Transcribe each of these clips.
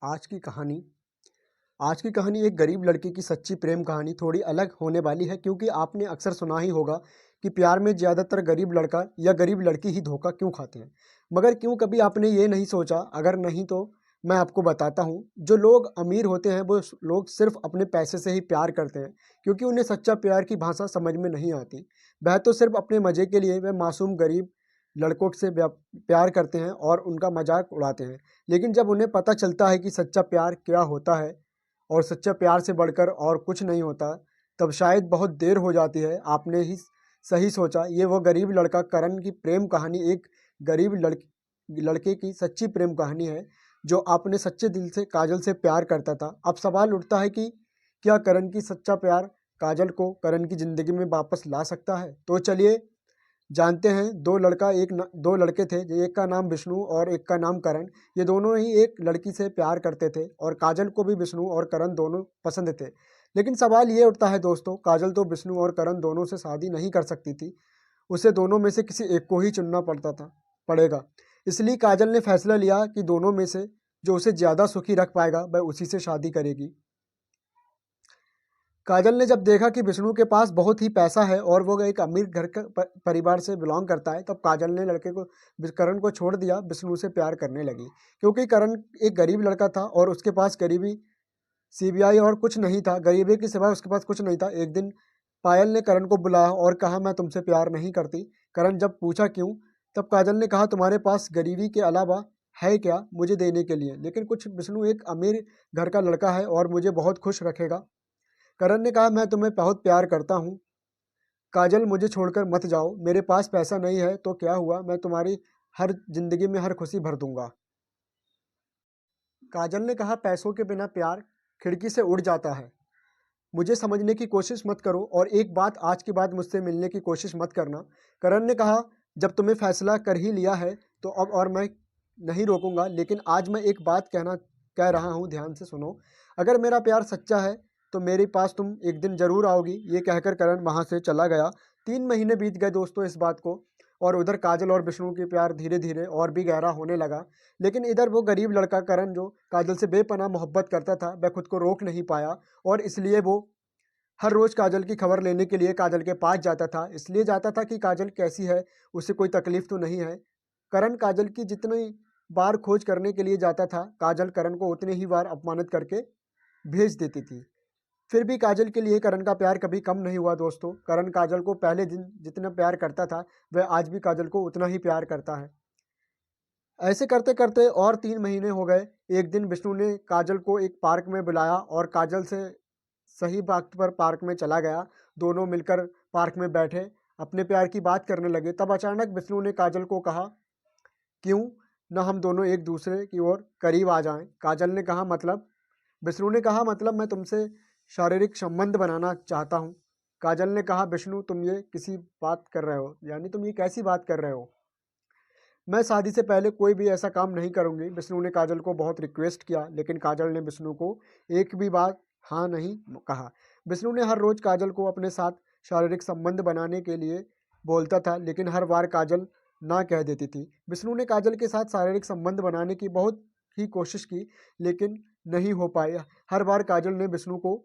आज की कहानी आज की कहानी एक गरीब लड़की की सच्ची प्रेम कहानी थोड़ी अलग होने वाली है, क्योंकि आपने अक्सर सुना ही होगा कि प्यार में ज़्यादातर गरीब लड़का या गरीब लड़की ही धोखा क्यों खाते हैं। मगर क्यों कभी आपने ये नहीं सोचा? अगर नहीं तो मैं आपको बताता हूँ। जो लोग अमीर होते हैं वो लोग सिर्फ अपने पैसे से ही प्यार करते हैं, क्योंकि उन्हें सच्चा प्यार की भाषा समझ में नहीं आती। वह तो सिर्फ अपने मज़े के लिए वह मासूम गरीब लड़कों से प्यार करते हैं और उनका मजाक उड़ाते हैं। लेकिन जब उन्हें पता चलता है कि सच्चा प्यार क्या होता है और सच्चा प्यार से बढ़कर और कुछ नहीं होता, तब शायद बहुत देर हो जाती है। आपने ही सही सोचा, ये वो गरीब लड़का करण की प्रेम कहानी एक गरीब लड़के की सच्ची प्रेम कहानी है, जो अपने सच्चे दिल से काजल से प्यार करता था। अब सवाल उठता है कि क्या करण की सच्चा प्यार काजल को करण की ज़िंदगी में वापस ला सकता है? तो चलिए जानते हैं। दो लड़के थे, एक का नाम विष्णु और एक का नाम करण। ये दोनों ही एक लड़की से प्यार करते थे और काजल को भी विष्णु और करण दोनों पसंद थे। लेकिन सवाल ये उठता है दोस्तों, काजल तो विष्णु और करण दोनों से शादी नहीं कर सकती थी। उसे दोनों में से किसी एक को ही चुनना पड़ेगा। इसलिए काजल ने फैसला लिया कि दोनों में से जो उसे ज़्यादा सुखी रख पाएगा वह उसी से शादी करेगी। काजल ने जब देखा कि विष्णु के पास बहुत ही पैसा है और वो एक अमीर घर का परिवार से बिलोंग करता है, तब काजल ने करण को छोड़ दिया, विष्णु से प्यार करने लगी। क्योंकि करण एक गरीब लड़का था और उसके पास गरीबी सीबीआई और कुछ नहीं था, गरीबी के सिवाय उसके पास कुछ नहीं था। एक दिन पायल ने करण को बुलाया और कहा, मैं तुमसे प्यार नहीं करती। करण जब पूछा क्यों, तब काजल ने कहा, तुम्हारे पास गरीबी के अलावा है क्या मुझे देने के लिए? लेकिन कुछ विष्णु एक अमीर घर का लड़का है और मुझे बहुत खुश रखेगा। करण ने कहा, मैं तुम्हें बहुत प्यार करता हूँ काजल, मुझे छोड़कर मत जाओ। मेरे पास पैसा नहीं है तो क्या हुआ, मैं तुम्हारी हर जिंदगी में हर खुशी भर दूंगा। काजल ने कहा, पैसों के बिना प्यार खिड़की से उड़ जाता है। मुझे समझने की कोशिश मत करो और एक बात, आज के बाद मुझसे मिलने की कोशिश मत करना। करण ने कहा, जब तुम्हें फैसला कर ही लिया है तो अब और मैं नहीं रोकूंगा। लेकिन आज मैं एक बात कह रहा हूँ, ध्यान से सुनो। अगर मेरा प्यार सच्चा है तो मेरे पास तुम एक दिन जरूर आओगी। ये कहकर करण वहां से चला गया। 3 महीने बीत गए दोस्तों इस बात को, और उधर काजल और विष्णु के प्यार धीरे धीरे और भी गहरा होने लगा। लेकिन इधर वो गरीब लड़का करण, जो काजल से बेपनाह मोहब्बत करता था, वह खुद को रोक नहीं पाया और इसलिए वो हर रोज काजल की खबर लेने के लिए काजल के पास जाता था। इसलिए जाता था कि काजल कैसी है, उसे कोई तकलीफ तो नहीं है। करण काजल की जितनी बार खोज करने के लिए जाता था, काजल करण को उतने ही बार अपमानित करके भेज देती थी। फिर भी काजल के लिए करण का प्यार कभी कम नहीं हुआ दोस्तों। करण काजल को पहले दिन जितना प्यार करता था, वह आज भी काजल को उतना ही प्यार करता है। ऐसे करते करते और 3 महीने हो गए। एक दिन विष्णु ने काजल को एक पार्क में बुलाया और काजल से सही वक्त पर पार्क में चला गया। दोनों मिलकर पार्क में बैठे अपने प्यार की बात करने लगे। तब अचानक विष्णु ने काजल को कहा, क्यों न हम दोनों एक दूसरे की ओर करीब आ जाएं? काजल ने कहा, मतलब? विष्णु ने कहा, मतलब मैं तुमसे शारीरिक संबंध बनाना चाहता हूँ। काजल ने कहा, विष्णु तुम ये किसी बात कर रहे हो, यानी तुम ये कैसी बात कर रहे हो? मैं शादी से पहले कोई भी ऐसा काम नहीं करूंगी। विष्णु ने काजल को बहुत रिक्वेस्ट किया, लेकिन काजल ने विष्णु को एक भी बात हाँ नहीं कहा। विष्णु ने हर रोज काजल को अपने साथ शारीरिक संबंध बनाने के लिए बोलता था, लेकिन हर बार काजल ना कह देती थी। विष्णु ने काजल के साथ शारीरिक संबंध बनाने की बहुत ही कोशिश की, लेकिन नहीं हो पाई। हर बार काजल ने विष्णु को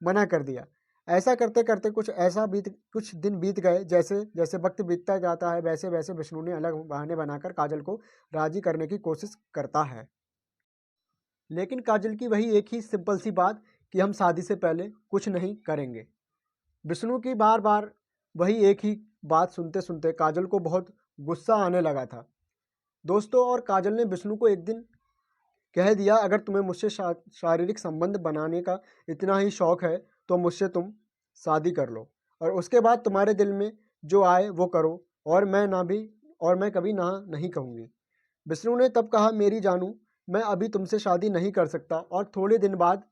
मना कर दिया। ऐसा करते करते कुछ दिन बीत गए। जैसे जैसे वक्त बीतता जाता है, वैसे वैसे विष्णु ने अलग बहाने बनाकर काजल को राजी करने की कोशिश करता है। लेकिन काजल की वही एक ही सिंपल सी बात कि हम शादी से पहले कुछ नहीं करेंगे। विष्णु की बार बार वही एक ही बात सुनते सुनते काजल को बहुत गुस्सा आने लगा था दोस्तों। और काजल ने विष्णु को एक दिन कह दिया, अगर तुम्हें मुझसे शारीरिक संबंध बनाने का इतना ही शौक है तो मुझसे तुम शादी कर लो, और उसके बाद तुम्हारे दिल में जो आए वो करो, और मैं कभी ना नहीं कहूँगी। विष्णु ने तब कहा, मेरी जानू, मैं अभी तुमसे शादी नहीं कर सकता और थोड़े दिन बाद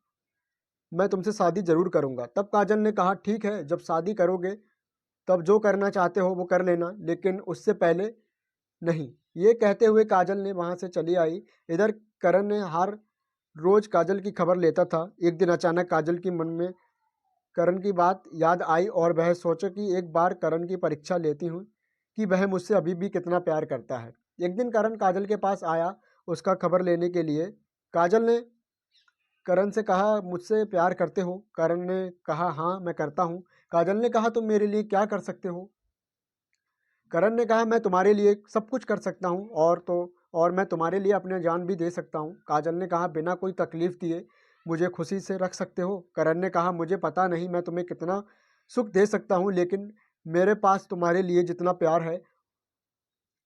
मैं तुमसे शादी जरूर करूँगा। तब काजल ने कहा, ठीक है, जब शादी करोगे तब जो करना चाहते हो वो कर लेना, लेकिन उससे पहले नहीं। ये कहते हुए काजल ने वहां से चली आई। इधर करण ने हर रोज काजल की खबर लेता था। एक दिन अचानक काजल की मन में करण की बात याद आई और वह सोचा कि एक बार करण की परीक्षा लेती हूँ कि वह मुझसे अभी भी कितना प्यार करता है। एक दिन करण काजल के पास आया उसका खबर लेने के लिए। काजल ने करण से कहा, मुझसे प्यार करते हो? करण ने कहा, हाँ मैं करता हूँ। काजल ने कहा, तुम मेरे लिए क्या कर सकते हो? करण ने कहा, मैं तुम्हारे लिए सब कुछ कर सकता हूँ, और मैं तुम्हारे लिए अपनी जान भी दे सकता हूँ। काजल ने कहा, बिना कोई तकलीफ दिए मुझे खुशी से रख सकते हो? करण ने कहा, मुझे पता नहीं मैं तुम्हें कितना सुख दे सकता हूँ, लेकिन मेरे पास तुम्हारे लिए जितना प्यार है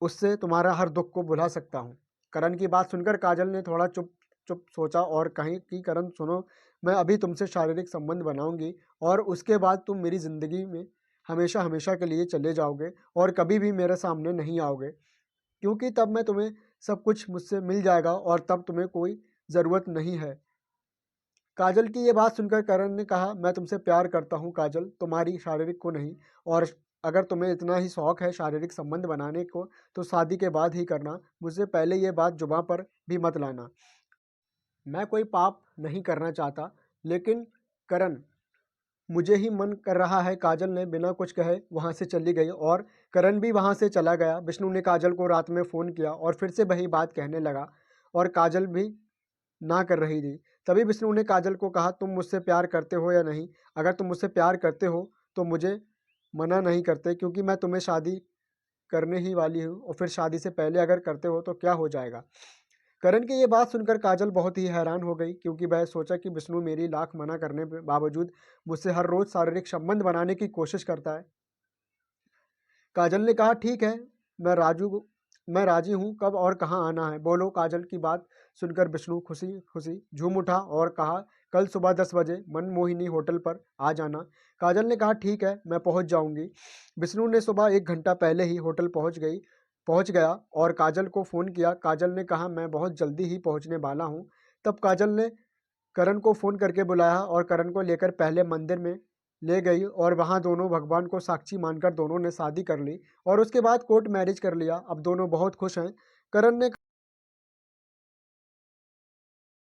उससे तुम्हारा हर दुख को भुला सकता हूँ। करण की बात सुनकर काजल ने थोड़ा चुप चुप सोचा और कही कि करण सुनो, मैं अभी तुमसे शारीरिक संबंध बनाऊंगी और उसके बाद तुम मेरी ज़िंदगी में हमेशा हमेशा के लिए चले जाओगे और कभी भी मेरे सामने नहीं आओगे, क्योंकि तब मैं तुम्हें सब कुछ मुझसे मिल जाएगा और तब तुम्हें कोई ज़रूरत नहीं है। काजल की ये बात सुनकर करण ने कहा, मैं तुमसे प्यार करता हूँ काजल, तुम्हारी शारीरिक को नहीं। और अगर तुम्हें इतना ही शौक है शारीरिक संबंध बनाने को तो शादी के बाद ही करना, मुझसे पहले ये बात जुबां पर भी मत लाना। मैं कोई पाप नहीं करना चाहता, लेकिन करण मुझे ही मन कर रहा है। काजल ने बिना कुछ कहे वहाँ से चली गई और करण भी वहाँ से चला गया। विष्णु ने काजल को रात में फ़ोन किया और फिर से वही बात कहने लगा और काजल भी ना कर रही थी। तभी विष्णु ने काजल को कहा, तुम मुझसे प्यार करते हो या नहीं? अगर तुम मुझसे प्यार करते हो तो मुझे मना नहीं करते, क्योंकि मैं तुम्हें शादी करने ही वाली हूँ, और फिर शादी से पहले अगर करते हो तो क्या हो जाएगा? करण की ये बात सुनकर काजल बहुत ही हैरान हो गई, क्योंकि वह सोचा कि विष्णु मेरी लाख मना करने के बावजूद मुझसे हर रोज़ शारीरिक संबंध बनाने की कोशिश करता है। काजल ने कहा, ठीक है, मैं राजी हूँ, कब और कहाँ आना है बोलो? काजल की बात सुनकर विष्णु खुशी खुशी झूम उठा और कहा, कल सुबह 10 बजे मनमोहिनी होटल पर आ जाना। काजल ने कहा, ठीक है, मैं पहुँच जाऊँगी। विष्णु ने सुबह 1 घंटा पहले ही होटल पहुँच गया और काजल को फ़ोन किया। काजल ने कहा, मैं बहुत जल्दी ही पहुँचने वाला हूँ। तब काजल ने करण को फ़ोन करके बुलाया और करण को लेकर पहले मंदिर में ले गई और वहाँ दोनों भगवान को साक्षी मानकर दोनों ने शादी कर ली और उसके बाद कोर्ट मैरिज कर लिया। अब दोनों बहुत खुश हैं। करण ने